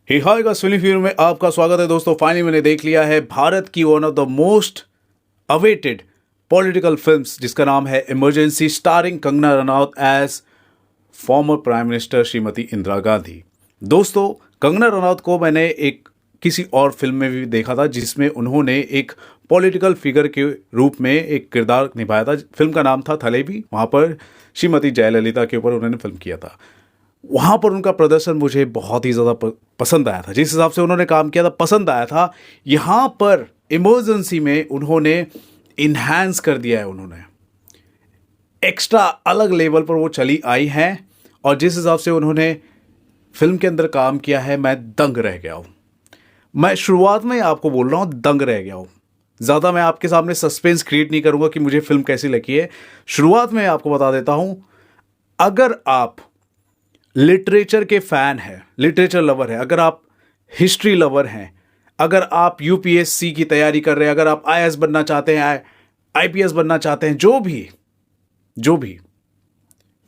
हे हाय का film film में आपका स्वागत है दोस्तों। फाइनली मैंने देख लिया है भारत की one of the most awaited political films जिसका नाम है Emergency, starring Kangana Ranaut as former prime minister Shrimati Indira Gandhi. दोस्तों, कंगना रनौत को मैंने एक किसी और फिल्म में भी देखा था जिसमें उन्होंने एक पॉलिटिकल फिगर के रूप में एक किरदार निभाया था। फिल्म का नाम था थलेबी। वहाँ पर श्रीमती जयललिता के ऊपर उन्होंने फिल्म किया था। वहाँ पर उनका प्रदर्शन मुझे बहुत ही ज़्यादा पसंद आया था। जिस हिसाब से उन्होंने काम किया था पसंद आया था। यहाँ पर इमरजेंसी में उन्होंने इन्हांस कर दिया है, उन्होंने एक्स्ट्रा अलग लेवल पर वो चली आई हैं। और जिस हिसाब से उन्होंने फिल्म के अंदर काम किया है, मैं दंग रह गया हूँ। मैं शुरुआत में आपको बोल रहा हूँ, दंग रह गया हूँ। ज़्यादा मैं आपके सामने सस्पेंस क्रिएट नहीं करूँगा कि मुझे फिल्म कैसी लगी है। शुरुआत में आपको बता देता हूँ, अगर आप लिटरेचर के फैन हैं, लिटरेचर लवर है, अगर आप हिस्ट्री लवर हैं, अगर आप यूपीएससी की तैयारी कर रहे हैं, अगर आप आईएएस बनना चाहते हैं, आईपीएस बनना चाहते हैं, जो भी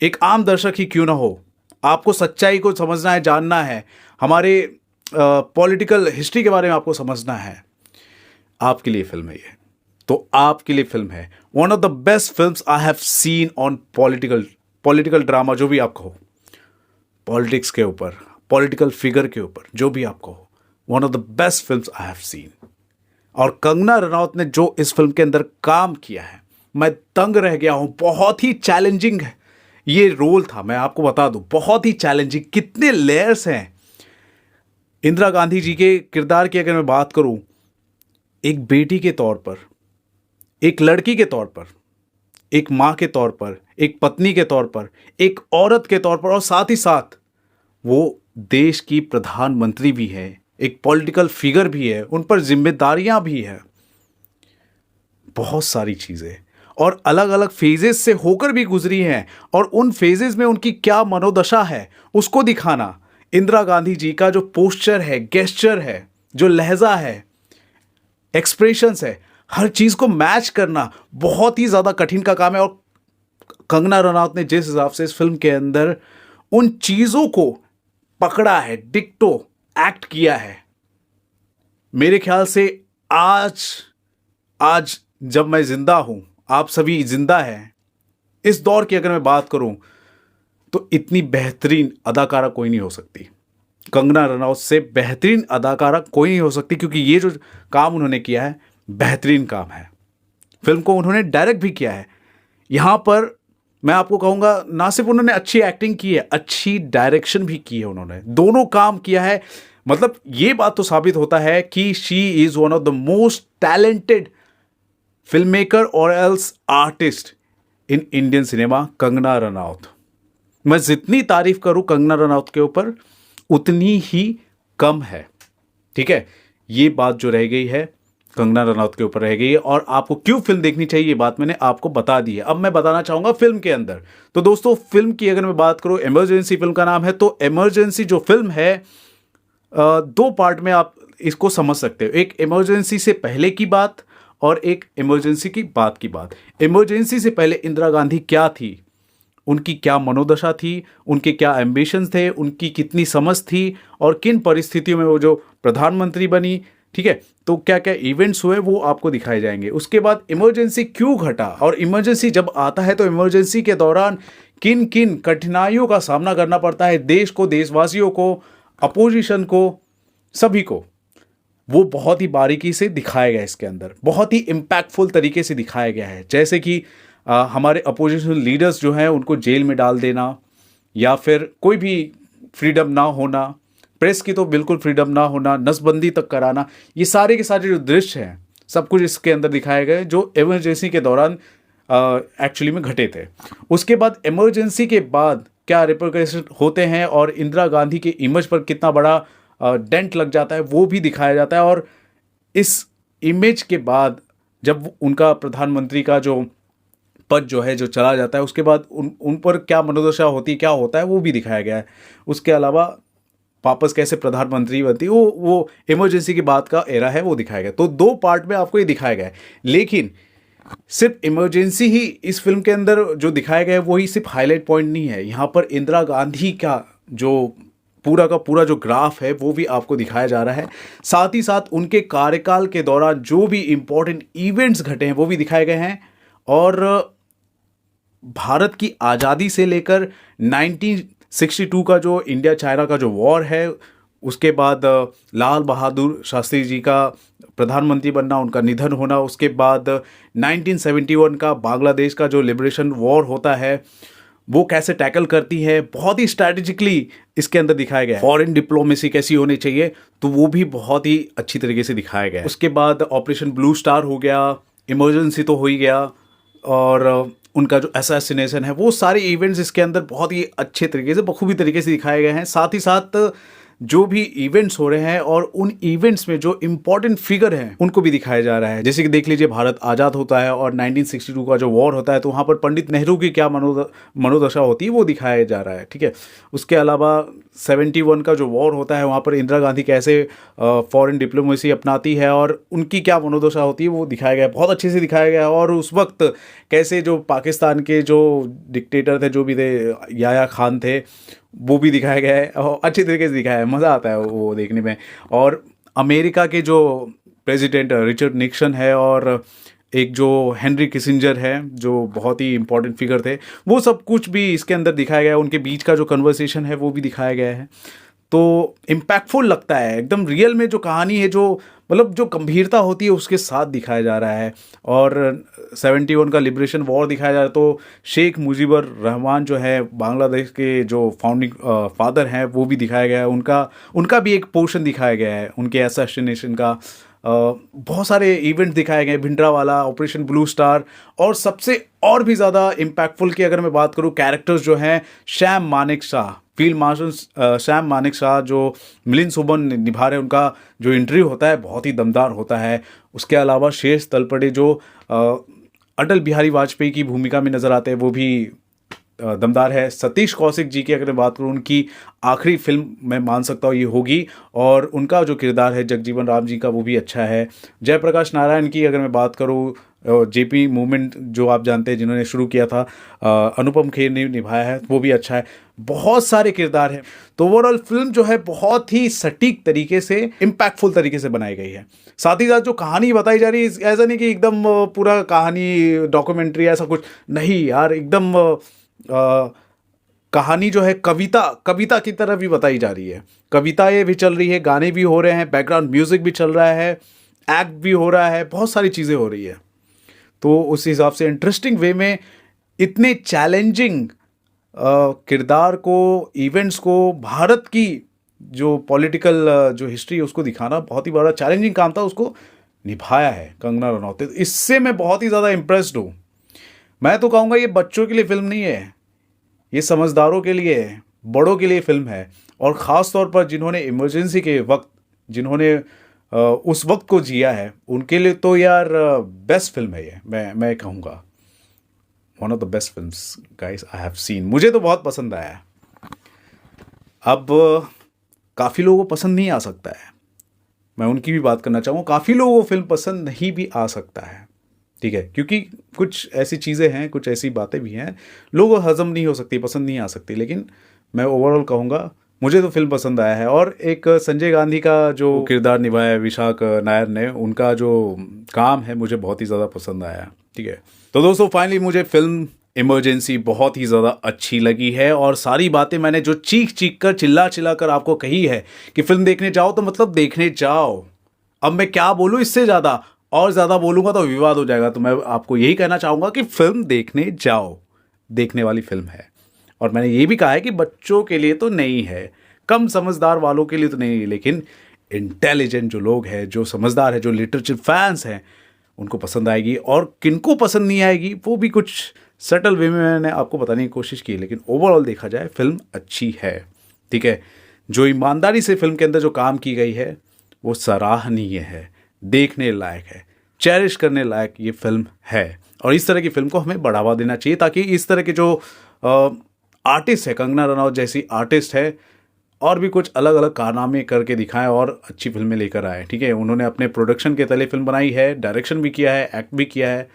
एक आम दर्शक ही क्यों ना हो, आपको सच्चाई को समझना है, जानना है, हमारे पॉलिटिकल हिस्ट्री के बारे में आपको समझना है, आपके लिए फिल्म है ये। तो आपके लिए फिल्म है। One of the best films I have seen on political drama, जो भी आप कहो, पॉलिटिक्स के ऊपर, पॉलिटिकल फिगर के ऊपर, जो भी आप कहो, one of the best films I have seen. और कंगना रनौत ने जो इस फिल्म के अंदर काम किया है, मैं दंग रह गया हूं। बहुत ही चैलेंजिंग है ये रोल था, मैं आपको बता दूं, बहुत ही चैलेंजिंग। कितने लेयर्स हैं इंदिरा गांधी जी के किरदार की। अगर मैं बात करूं, एक बेटी के तौर पर, एक लड़की के तौर पर, एक माँ के तौर पर, एक पत्नी के तौर पर, एक औरत के तौर पर, और साथ ही साथ वो देश की प्रधानमंत्री भी है, एक पॉलिटिकल फिगर भी है, उन पर जिम्मेदारियां भी है, बहुत सारी चीजें, और अलग अलग फेजेस से होकर भी गुजरी हैं। और उन फेजेस में उनकी क्या मनोदशा है उसको दिखाना, इंदिरा गांधी जी का जो पोस्चर है, गेस्चर है, जो लहजा है, एक्सप्रेशंस है, हर चीज को मैच करना बहुत ही ज्यादा कठिन का काम है। और कंगना रनौत ने जिस हिसाब से इस फिल्म के अंदर उन चीजों को पकड़ा है, डिक्टो एक्ट किया है, मेरे ख्याल से आज जब मैं जिंदा हूं, आप सभी जिंदा हैं, इस दौर की अगर मैं बात करूं, तो इतनी बेहतरीन अदाकारा कोई नहीं हो सकती। कंगना रनौत से बेहतरीन अदाकारा कोई नहीं हो सकती, क्योंकि ये जो काम उन्होंने किया है बेहतरीन काम है। फिल्म को उन्होंने डायरेक्ट भी किया है। यहां पर मैं आपको कहूंगा, ना सिर्फ उन्होंने अच्छी एक्टिंग की है, अच्छी डायरेक्शन भी की है, उन्होंने दोनों काम किया है। मतलब ये बात तो साबित होता है कि she is one of the most talented film maker और else artist in Indian cinema, Kangana Ranaut. मैं जितनी तारीफ करूं कंगना रनौत के ऊपर उतनी ही कम है। ठीक है, ये बात जो रह गई है कंगना रनौत के ऊपर रह गई है। और आपको क्यों फिल्म देखनी चाहिए ये बात मैंने आपको बता दी है। अब मैं बताना चाहूंगा फिल्म के अंदर। तो दोस्तों, फिल्म की अगर मैं बात करूं, इमरजेंसी फिल्म का नाम है। तो इमरजेंसी जो फिल्म है, दो पार्ट में आप इसको समझ सकते हो। एक इमरजेंसी से पहले की बात और एक इमरजेंसी की बात की बात। इमरजेंसी से पहले इंदिरा गांधी क्या थी, उनकी क्या मनोदशा थी, उनके क्या एम्बिशंस थे, उनकी कितनी समझ थी, और किन परिस्थितियों में वो जो प्रधानमंत्री बनी। ठीक है, तो क्या क्या इवेंट्स हुए वो आपको दिखाए जाएंगे। उसके बाद इमरजेंसी क्यों घटा, और इमरजेंसी जब आता है तो इमरजेंसी के दौरान किन किन कठिनाइयों का सामना करना पड़ता है देश को, देशवासियों को, अपोजिशन को, सभी को। वो बहुत ही बारीकी से दिखाया गया है इसके अंदर, बहुत ही इम्पैक्टफुल तरीके से दिखाया गया है। जैसे कि हमारे अपोजिशन लीडर्स जो हैं उनको जेल में डाल देना, या फिर कोई भी फ्रीडम ना होना, प्रेस की तो बिल्कुल फ्रीडम ना होना, नसबंदी तक कराना, ये सारे के सारे जो दृश्य हैं सब कुछ इसके अंदर दिखाए गए जो इमरजेंसी के दौरान एक्चुअली में घटे थे। उसके बाद इमरजेंसी के बाद क्या रिपरकशन होते हैं और इंदिरा गांधी के इमेज पर कितना बड़ा डेंट लग जाता है वो भी दिखाया जाता है। और इस इमेज के बाद जब उनका प्रधानमंत्री का जो पद जो है जो चला जाता है, उसके बाद उन पर क्या मनोदशा होती है, क्या होता है, वो भी दिखाया गया है। उसके अलावा वापस कैसे प्रधानमंत्री बनती है, वो इमरजेंसी की बात का एरा है, वो दिखाया गया। तो दो पार्ट में आपको ये दिखाया गया है। लेकिन सिर्फ इमरजेंसी ही इस फिल्म के अंदर जो दिखाया गया है वही सिर्फ हाईलाइट पॉइंट नहीं है। यहाँ पर इंदिरा गांधी का जो पूरा का पूरा जो ग्राफ है वो भी आपको दिखाया जा रहा है। साथ ही साथ उनके कार्यकाल के दौरान जो भी इंपॉर्टेंट इवेंट्स घटे हैं वो भी दिखाए गए हैं। और भारत की आज़ादी से लेकर 1962 का जो इंडिया चाइना का जो वॉर है, उसके बाद लाल बहादुर शास्त्री जी का प्रधानमंत्री बनना, उनका निधन होना, उसके बाद 1971 का बांग्लादेश का जो लिबरेशन वॉर होता है वो कैसे टैकल करती है, बहुत ही स्ट्रैटेजिकली इसके अंदर दिखाया गया है। फॉरेन डिप्लोमेसी कैसी होनी चाहिए तो वो भी बहुत ही अच्छी तरीके से दिखाया गया है। उसके बाद ऑपरेशन ब्लू स्टार हो गया, इमरजेंसी तो हो ही गया, और उनका जो असैसिनेशन है, वो सारे इवेंट्स इसके अंदर बहुत ही अच्छे तरीके से बखूबी तरीके से दिखाए गए हैं। साथ ही साथ जो भी इवेंट्स हो रहे हैं और उन इवेंट्स में जो इंपॉर्टेंट फिगर हैं उनको भी दिखाया जा रहा है। जैसे कि देख लीजिए, भारत आज़ाद होता है और 1962 का जो वॉर होता है तो वहाँ पर पंडित नेहरू की क्या मनोदशा होती है वो दिखाया जा रहा है, ठीक है। उसके अलावा 71 का जो वॉर होता है वहाँ पर इंदिरा गांधी कैसे फॉरेन डिप्लोमेसी अपनाती है और उनकी क्या मनोदशा होती है वो दिखाया गया है, बहुत अच्छे से दिखाया गया है। और उस वक्त कैसे जो पाकिस्तान के जो डिक्टेटर थे, जो भी थे, याया खान थे, वो भी दिखाया गया है और अच्छी तरीके से दिखाया है, मज़ा आता है वो देखने में। और अमेरिका के जो प्रेसिडेंट रिचर्ड निक्सन है और एक जो हेनरी किसिंजर है जो बहुत ही इंपॉर्टेंट फिगर थे, वो सब कुछ भी इसके अंदर दिखाया गया है। उनके बीच का जो कन्वर्सेशन है वो भी दिखाया गया है। तो इम्पैक्टफुल लगता है एकदम, रियल में जो कहानी है, जो मतलब जो गंभीरता होती है उसके साथ दिखाया जा रहा है। और 71 का लिबरेशन वॉर दिखाया जा रहा है तो शेख मुजीबर रहमान जो है बांग्लादेश के जो फाउंडिंग फादर हैं वो भी दिखाया गया है, उनका भी एक पोर्शन दिखाया गया है, उनके असैसिनेशन का। बहुत सारे इवेंट दिखाए गए, भिंडरावाला, ऑपरेशन ब्लू स्टार, और सबसे और भी ज़्यादा इम्पैक्टफुल की अगर मैं बात करूँ, कैरेक्टर्स जो हैं, Sam Manekshaw, field marshal Sam Manekshaw जो मिलिंद सोमन निभा रहे हैं, उनका जो इंटरव्यू होता है बहुत ही दमदार होता है। उसके अलावा शेष तलपड़े जो अटल बिहारी वाजपेयी की भूमिका में नज़र आते हैं वो भी दमदार है। सतीश कौशिक जी की अगर मैं बात करूँ, उनकी आखिरी फिल्म मैं मान सकता हूँ ये होगी, और उनका जो किरदार है जगजीवन राम जी का वो भी अच्छा है। जयप्रकाश नारायण की अगर मैं बात करूँ, जेपी मूवमेंट जो आप जानते हैं जिन्होंने शुरू किया था, अनुपम खेर ने निभाया है, वो भी अच्छा है। बहुत सारे किरदार हैं। तो ओवरऑल फिल्म जो है बहुत ही सटीक तरीके से, इम्पैक्टफुल तरीके से बनाई गई है। साथ ही साथ जो कहानी बताई जा रही है, ऐसा नहीं कि एकदम पूरा कहानी डॉक्यूमेंट्री ऐसा कुछ नहीं यार, एकदम कहानी जो है कविता की तरह भी बताई जा रही है। कविताएं भी चल रही है, गाने भी हो रहे हैं, बैकग्राउंड म्यूजिक भी चल रहा है, एक्ट भी हो रहा है, बहुत सारी चीज़ें हो रही है। तो उस हिसाब से इंटरेस्टिंग वे में इतने चैलेंजिंग किरदार को, इवेंट्स को, भारत की जो पॉलिटिकल जो हिस्ट्री है उसको दिखाना बहुत ही बड़ा चैलेंजिंग काम था, उसको निभाया है कंगना रनौत। इससे मैं बहुत ही ज़्यादा इम्प्रेस्ड हूँ। मैं तो कहूँगा ये बच्चों के लिए फिल्म नहीं है, ये समझदारों के लिए है, बड़ों के लिए फिल्म है। और ख़ास तौर पर जिन्होंने इमरजेंसी के वक्त, जिन्होंने उस वक्त को जिया है, उनके लिए तो यार बेस्ट फिल्म है ये। मैं कहूँगा one of the best films guys I have seen. मुझे तो बहुत पसंद आया। अब काफ़ी लोगों को पसंद नहीं आ सकता है, मैं उनकी भी बात करना चाहूँगा। काफ़ी लोगों को फिल्म पसंद नहीं भी आ सकता है, ठीक है, क्योंकि कुछ ऐसी चीज़ें हैं, कुछ ऐसी बातें भी हैं, लोगों को हजम नहीं हो सकती, पसंद नहीं आ सकती। लेकिन मैं ओवरऑल कहूँगा मुझे तो फिल्म पसंद आया है। और एक संजय गांधी का जो किरदार निभाया है विशाख नायर ने, उनका जो काम है मुझे बहुत ही ज़्यादा पसंद आया, ठीक है। तो दोस्तों फाइनली मुझे फिल्म इमरजेंसी बहुत ही ज़्यादा अच्छी लगी है। और सारी बातें मैंने जो चीख कर, चिल्ला कर आपको कही है कि फिल्म देखने जाओ, तो मतलब देखने जाओ। अब मैं क्या बोलूँ इससे ज़्यादा, और ज़्यादा बोलूँगा तो विवाद हो जाएगा। तो मैं आपको यही कहना चाहूँगा कि फिल्म देखने जाओ, देखने वाली फिल्म है। और मैंने ये भी कहा है कि बच्चों के लिए तो नहीं है, कम समझदार वालों के लिए तो नहीं है, लेकिन इंटेलिजेंट जो लोग हैं, जो समझदार है, जो लिटरेचर फैंस हैं, उनको पसंद आएगी। और किनको पसंद नहीं आएगी वो भी कुछ सटल वे में मैंने आपको बताने की कोशिश की, लेकिन ओवरऑल देखा जाए फिल्म अच्छी है, ठीक है। जो ईमानदारी से फिल्म के अंदर जो काम की गई है वो सराहनीय है, देखने लायक है, चेरिश करने लायक ये फिल्म है। और इस तरह की फिल्म को हमें बढ़ावा देना चाहिए, ताकि इस तरह के जो आर्टिस्ट है, कंगना रनौत जैसी आर्टिस्ट है, और भी कुछ अलग अलग कारनामे करके दिखाएं और अच्छी फिल्में लेकर आए, ठीक है। उन्होंने अपने प्रोडक्शन के तले फिल्म बनाई है, डायरेक्शन भी किया है, एक्ट भी किया है,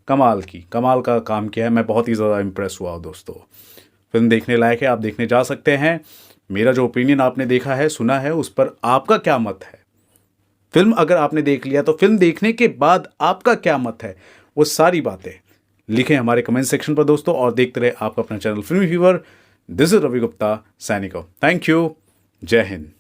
कमाल का काम किया है। मैं बहुत ही ज़्यादा इम्प्रेस हुआ दोस्तों। फिल्म देखने लायक है, आप देखने जा सकते हैं। मेरा जो ओपिनियन आपने देखा है, सुना है, उस पर आपका क्या मत है? फिल्म अगर आपने देख लिया तो फिल्म देखने के बाद आपका क्या मत है? वो सारी बातें लिखें हमारे कमेंट सेक्शन पर दोस्तों, और देखते रहे आपका अपना channel filmy fever. This is Ravi Gupta signing off. Thank you. जय हिंद।